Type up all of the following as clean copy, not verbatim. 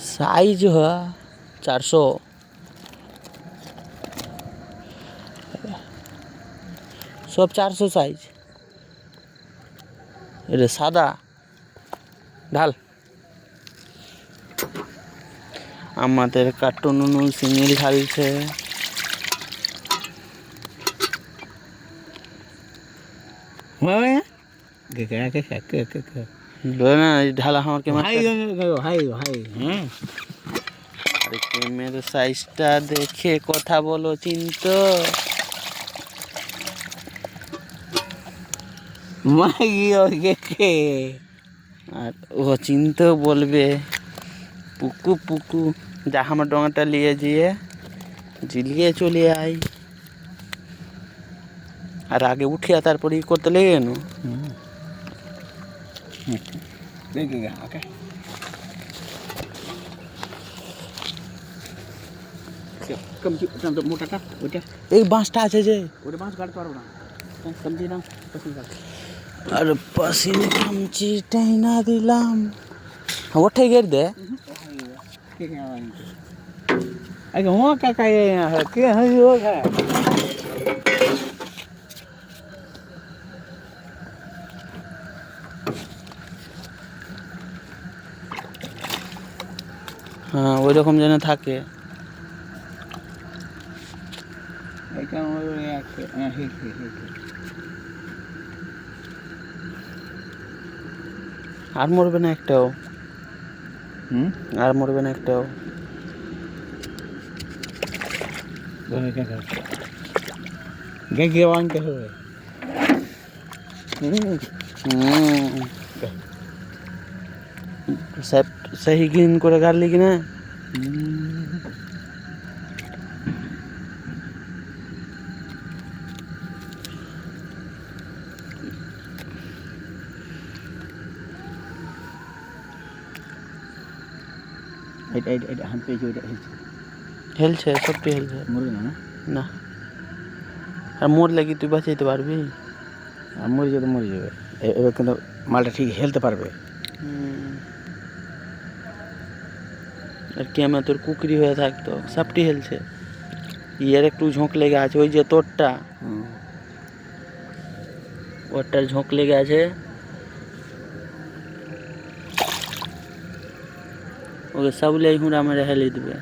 size है 400 सब 400 size रे सादा ढाल আমাদের কার্টুন নুডল সিঙ্গেল ঢালছে ঢালা আমাকে ক্যামেরার সাইজটা দেখে কথা বলো চিন্তো আর ও চিন্তো বলবে পুকু পুকু যা আমার ডোঙাটা নিয়ে গিয়ে ঝিলিয়ে চলে আয় আর আগে উঠিয়া তারপরে ই করতে লেগে গেল এই বাঁশটা আছে যে বাঁশ কাটতে পারবো না আর পাশিনে কামচি টাইনা দিলাম ওঠে গের দে আগে ও কাকা কে হই ও হ্যাঁ হ্যাঁ ওই রকম যেন থাকে আর মরবে না একটাও আর মরবে না একটাও सही गिन করে গাড়লি কিনা হেলছে সবটি হেলছে মরবে না না আর মোর লাগি তুই বাঁচাইতে পারবি আর মরে যাবে এবার কিন্তু মালটা ঠিক হেলতে পারবে আর কি আমার তোর কুকরি হয়ে থাকতো সবটি হেলছে ইয়ার একটু ঝোঁক লেগে আছে ওই যে তোরটা ওরটার ঝোঁক লেগে আছে ওকে সাবলে হুঁড়া মেরে হেলে দিবে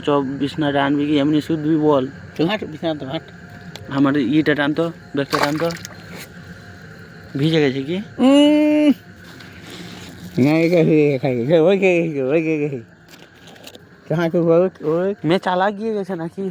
চ বিছনাটা আনবি কি এমনি শুধবি বল হাট বিছনাটা হাট আমার ইটা টানতো ব্যাগটা টানতো ভিজে গেছে কি मैं चाला गए ना कि